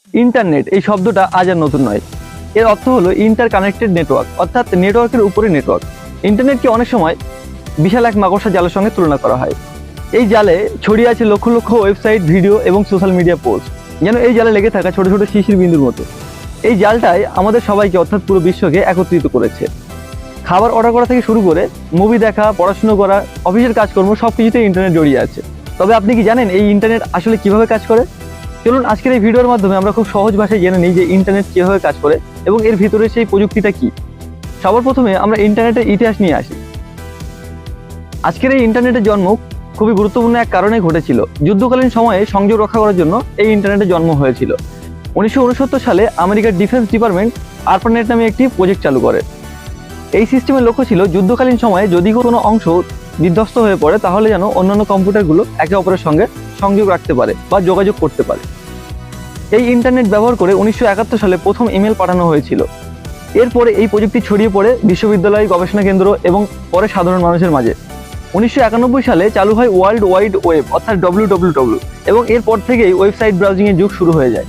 Internet এই শব্দটা আজ আর নতুন নয়। এর অর্থ হলো ইন্টার কানেক্টেড নেটওয়ার্ক, অর্থাৎ নেটওয়ার্কের উপরে নেটওয়ার্ক। ইন্টারনেটকে অনেক সময় বিশাল এক মাকড়সা জালের সঙ্গে তুলনা করা হয়। এই জালে ছড়িয়ে আছে লক্ষ লক্ষ ওয়েবসাইট, ভিডিও এবং সোশ্যাল মিডিয়া পোস্ট, যেন এই জালে লেগে থাকা ছোট ছোট শিশির বিন্দুর মতো। এই জালটাই আমাদের সবাইকে অর্থাৎ পুরো বিশ্বকে একত্রিত করেছে। খাবার অর্ডার করা থেকে শুরু করে মুভি দেখা, পড়াশুনো করা, অফিসের কাজকর্ম সবকিছুতে ইন্টারনেট জড়িয়ে আছে। তবে আপনি কি জানেন এই ইন্টারনেট আসলে কিভাবে কাজ করে? চলুন আজকের এই ভিডিওর মাধ্যমে আমরা খুব সহজ ভাষায় জেনে নিই যে ইন্টারনেট কিভাবে কাজ করে এবং এর ভিতরে সেই প্রযুক্তিটা কি। সবার প্রথমে আমরা ইন্টারনেটের ইতিহাস নিয়ে আসি। আজকের এই ইন্টারনেটের জন্ম খুবই গুরুত্বপূর্ণ এক কারণে ঘটেছিল। যুদ্ধকালীন সময়ে সংযোগ রক্ষা করার জন্য এই ইন্টারনেটের জন্ম হয়েছিল। 1969 সালে আমেরিকার ডিফেন্স ডিপার্টমেন্ট আরপানেট নামে একটি প্রজেক্ট চালু করে। এই সিস্টেমের লক্ষ্য ছিল যুদ্ধকালীন সময়ে যদি কোনো অংশ বিধ্বস্ত হয়ে পড়ে তাহলে যেন অন্যান্য কম্পিউটারগুলো একে অপরের সঙ্গে সংযোগ রাখতে পারে বা যোগাযোগ করতে পারে। এই ইন্টারনেট ব্যবহার করে 1971 সালে প্রথম ইমেল পাঠানো হয়েছিল। এরপরে এই প্রযুক্তি ছড়িয়ে পড়ে বিশ্ববিদ্যালয়, গবেষণা কেন্দ্র এবং পরে সাধারণ মানুষের মাঝে। 1991 সালে চালু হয় ওয়ার্ল্ড ওয়াইড ওয়েব অর্থাৎ WWW এবং এরপর থেকেই ওয়েবসাইট ব্রাউজিংয়ের যুগ শুরু হয়ে যায়।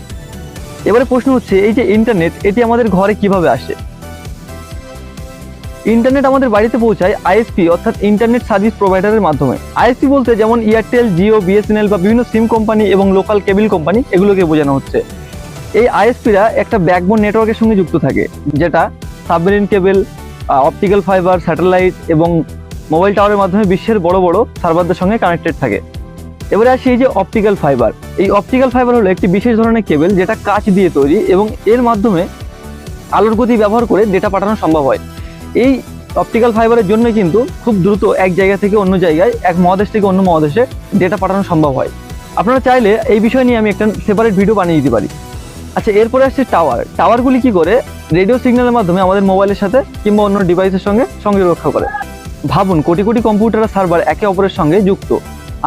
এবারে প্রশ্ন হচ্ছে, এই যে ইন্টারনেট এটি আমাদের ঘরে কিভাবে আসে? ইন্টারনেট আমাদের বাড়িতে পৌঁছায় আইএসপি অর্থাৎ ইন্টারনেট সার্ভিস প্রোভাইডারের মাধ্যমে। আইএসপি বলতে যেমন এয়ারটেল, জিও, বিএসএনএল বা বিভিন্ন সিম কোম্পানি এবং লোকাল কেবল কোম্পানি, এগুলোকে বোঝানো হচ্ছে। এই আইএসপিরা একটা ব্যাকবোন নেটওয়ার্কের সঙ্গে যুক্ত থাকে, যেটা submarine cable, optical fibre, satellite এবং মোবাইল টাওয়ারের মাধ্যমে বিশ্বের বড় বড় সার্ভারদের সঙ্গে কানেক্টেড থাকে। এবারে আসি এই যে অপটিক্যাল ফাইবার। এই অপটিক্যাল ফাইবার হলো একটি বিশেষ ধরনের কেবল যেটা কাঁচ দিয়ে তৈরি এবং এর মাধ্যমে আলোর গতি ব্যবহার করে ডেটা পাঠানো সম্ভব হয়। এই অপটিক্যাল ফাইবারের জন্য কিন্তু খুব দ্রুত এক জায়গা থেকে অন্য জায়গায়, এক মহাদেশ থেকে অন্য মহাদেশে ডেটা পাঠানো সম্ভব হয়। আপনারা চাইলে এই বিষয় নিয়ে আমি একটা সেপারেট ভিডিও বানিয়ে দিতে পারি। আচ্ছা, এরপরে আসছে টাওয়ার। টাওয়ারগুলি কি করে? রেডিও সিগন্যালের মাধ্যমে আমাদের মোবাইলের সাথে কিংবা অন্য ডিভাইসের সঙ্গে সংযোগ রক্ষা করে। ভাবুন, কোটি কোটি কম্পিউটার আর সার্ভার একে অপরের সঙ্গে যুক্ত,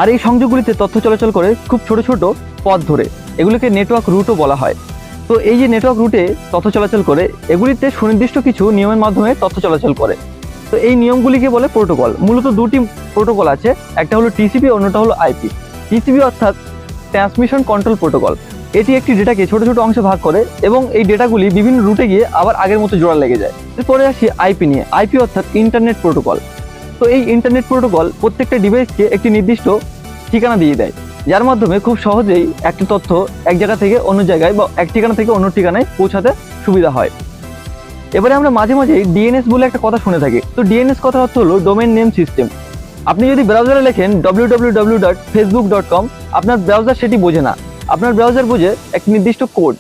আর এই সংযোগগুলিতে তথ্য চলাচল করে খুব ছোট ছোট পথ ধরে। এগুলোকে নেটওয়ার্ক রুটও বলা হয়। তো এই যে নেটওয়ার্ক রুটে তথ্য চলাচল করে, এগুলিতে সুনির্দিষ্ট কিছু নিয়মের মাধ্যমে তথ্য চলাচল করে। তো এই নিয়মগুলিকে বলে প্রোটোকল। মূলত দুটি প্রোটোকল আছে, একটা হলো টিসিপি, অন্যটা হলো আইপি। টিসিপি অর্থাৎ ট্রান্সমিশন কন্ট্রোল প্রোটোকল। এটি একটি ডেটাকে ছোট ছোট অংশে ভাগ করে এবং এই ডেটাগুলি বিভিন্ন রুটে গিয়ে আবার আগের মতো জোড়া লেগে যায়। এরপরে আসি আইপি নিয়ে। আইপি অর্থাৎ ইন্টারনেট প্রোটোকল। তো এই ইন্টারনেট প্রোটোকল প্রত্যেকটা ডিভাইসকে একটি নির্দিষ্ট ঠিকানা দিয়ে দেয়, যার মাধ্যমে খুব সহজেই একটা তথ্য এক জায়গা থেকে অন্য জায়গায় বা এক ঠিকানা থেকে অন্য ঠিকানায় পৌঁছাতে সুবিধা হয়। এবারে আমরা মাঝে মাঝে ডিএনএস বলে একটা কথা শুনে থাকি। তো ডিএনএস কথার অর্থ হলো ডোমেইন নেম সিস্টেম। আপনি যদি ব্রাউজারে লেখেন www.facebook.com, আপনার ব্রাউজার সেটি বোঝে না, আপনার ব্রাউজার বোঝে এক নির্দিষ্ট কোড।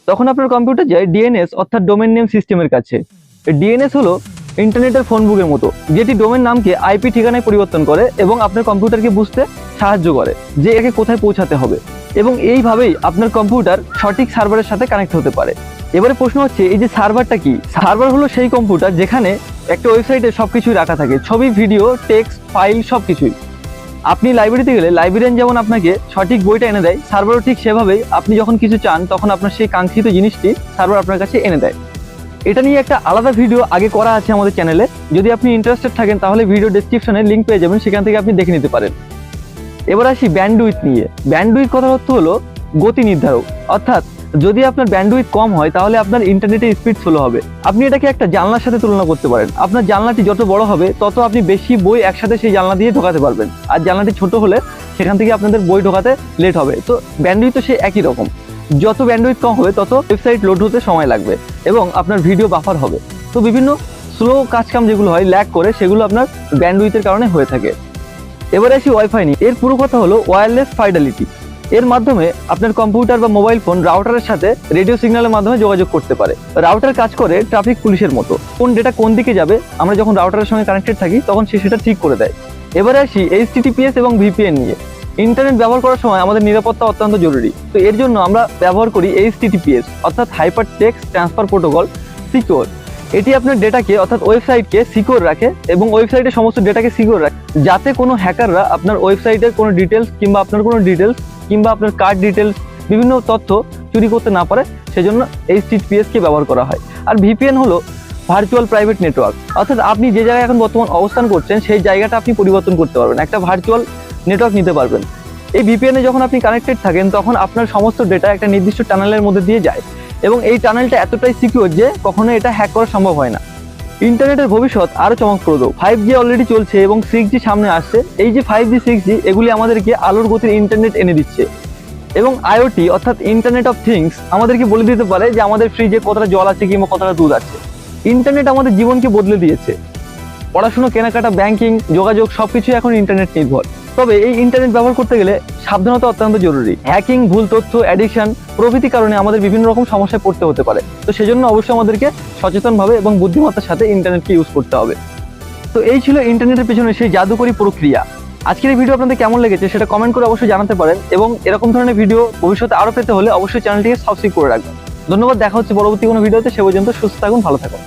তখন আপনার কম্পিউটার যায় ডিএনএস অর্থাৎ ডোমেইন নেম সিস্টেমের কাছে। ডিএনএস হলো ইন্টারনেটের ফোন বুকের মতো, যেটি ডোমেন নামকে আইপি ঠিকানায় পরিবর্তন করে এবং আপনার কম্পিউটারকে বুঝতে সাহায্য করে যে একে কোথায় পৌঁছাতে হবে, এবং এইভাবেই আপনার কম্পিউটার সঠিক সার্ভারের সাথে কানেক্ট হতে পারে। এবারে প্রশ্ন হচ্ছে, এই যে সার্ভারটা কি? সার্ভার হলো সেই কম্পিউটার যেখানে একটা ওয়েবসাইটে সবকিছুই রাখা থাকে, ছবি, ভিডিও, টেক্সট, ফাইল সবকিছুই। আপনি লাইব্রেরিতে গেলে লাইব্রেরিয়ান যেমন আপনাকে সঠিক বইটা এনে দেয়, সার্ভারও ঠিক সেভাবেই আপনি যখন কিছু চান তখন আপনার সেই কাঙ্ক্ষিত জিনিসটি সার্ভার আপনার কাছে এনে দেয়। এটা নিয়ে একটা আলাদা ভিডিও আগে করা আছে আমাদের চ্যানেলে, যদি আপনি ইন্টারেস্টেড থাকেন তাহলে ভিডিও ডেসক্রিপশনে লিঙ্ক পেয়ে যাবেন, সেখান থেকে আপনি দেখে নিতে পারেন। এবার আসি ব্যান্ডউইথ নিয়ে। ব্যান্ডউইথ কথার অর্থ হলো গতি নির্ধারক, অর্থাৎ যদি আপনার ব্যান্ডউইথ কম হয় তাহলে আপনার ইন্টারনেটের স্পিড স্লো হবে। আপনি এটাকে একটা জানলার সাথে তুলনা করতে পারেন। আপনার জানলাটি যত বড় হবে তত আপনি বেশি বই একসাথে সেই জানলা দিয়ে ঢোকাতে পারবেন, আর জানলাটি ছোট হলে সেখান থেকে আপনাদের বই ঢোকাতে লেট হবে। তো ব্যান্ডউইথ তো সেই একই রকম, যত ব্যান্ডউইথ কম হবে তত ওয়েবসাইট লোড হতে সময় লাগবে এবং আপনার ভিডিও বাফার হবে। তো বিভিন্ন স্লো কাজকাম যেগুলো হয়, ল্যাগ করে, সেগুলো আপনার ব্যান্ডউইথের কারণে হয়ে থাকে। এবারে আসি ওয়াইফাই নিয়ে। এর পুরো কথা হলো ওয়্যারলেস ফাইডেলিটি। এর মাধ্যমে আপনার কম্পিউটার বা মোবাইল ফোন রাউটারের সাথে রেডিও সিগন্যালের মাধ্যমে যোগাযোগ করতে পারে। রাউটার কাজ করে ট্রাফিক পুলিশের মতো, কোন ডেটা কোন দিকে যাবে আমরা যখন রাউটারের সঙ্গে কানেক্টেড থাকি তখন সে সেটা ঠিক করে দেয়। এবারে আসি HTTPS এবং VPN নিয়ে। ইন্টারনেট ব্যবহার করার সময় আমাদের নিরাপত্তা অত্যন্ত জরুরি। তো এর জন্য আমরা ব্যবহার করি HTTPS অর্থাৎ hyper text transfer protocol secure. এটি আপনার ডেটাকে অর্থাৎ ওয়েবসাইটকে সিকিউর রাখে এবং ওয়েবসাইটের সমস্ত ডেটাকে সিকিউর রাখে, যাতে কোনো হ্যাকাররা আপনার ওয়েবসাইটের কোনো ডিটেলস কিংবা আপনার কোনো ডিটেলস কিংবা আপনার কার্ড ডিটেলস বিভিন্ন তথ্য চুরি করতে না পারে, সেজন্য HTTPS কে ব্যবহার করা হয়। আর VPN হলো ভার্চুয়াল প্রাইভেট নেটওয়ার্ক, অর্থাৎ আপনি যে জায়গায় এখন বর্তমান অবস্থান করছেন সেই জায়গাটা আপনি পরিবর্তন করতে পারবেন, একটা ভার্চুয়াল নেটওয়ার্ক নিতে পারবেন। এই ভিপিএনে যখন আপনি কানেক্টেড থাকেন তখন আপনার সমস্ত ডেটা একটা নির্দিষ্ট টানেলের মধ্যে দিয়ে যায় এবং এই টানেলটা এতটাই সিকিউর যে কখনো এটা হ্যাক করা সম্ভব হয় না। ইন্টারনেটের ভবিষ্যৎ আরো চমকপ্রদ। 5G অলরেডি চলছে এবং 6G সামনে আসছে। এই যে 5G 6G এগুলি আমাদেরকে আলোর গতির ইন্টারনেট এনে দিচ্ছে এবং আইওটি অর্থাৎ ইন্টারনেট অফ থিংস আমাদেরকে বলে দিতে পারে যে আমাদের ফ্রিজে কতটা জল আছে কিংবা কতটা দুধ আছে। ইন্টারনেট আমাদের জীবনকে বদলে দিয়েছে। পড়াশোনা, কেনাকাটা, ব্যাংকিং, যোগাযোগ সবকিছু এখন ইন্টারনেট নির্ভর। তবে এই ইন্টারনেট ব্যবহার করতে গেলে সাবধানতা অত্যন্ত জরুরি। হ্যাকিং, ভুল তথ্য, অ্যাডিকশন প্রভৃতি কারণে আমাদের বিভিন্ন রকম সমস্যায় পড়তে হতে পারে। তো সেজন্য অবশ্যই আমাদেরকে সচেতনভাবে এবং বুদ্ধিমত্তার সাথে ইন্টারনেটকে ইউজ করতে হবে। তো এই ছিল ইন্টারনেটের পেছনে সেই জাদুকরী প্রক্রিয়া। আজকের এই ভিডিও আপনাদের কেমন লেগেছে সেটা কমেন্ট করে অবশ্যই জানাতে পারেন এবং এরকম ধরনের ভিডিও ভবিষ্যতে আরো পেতে হলে অবশ্যই চ্যানেলটিকে সাবস্ক্রাইব করে রাখবেন। ধন্যবাদ। দেখা হচ্ছে পরবর্তী কোনো ভিডিওতে। সে পর্যন্ত সুস্থ থাকুন, ভালো থাকুন।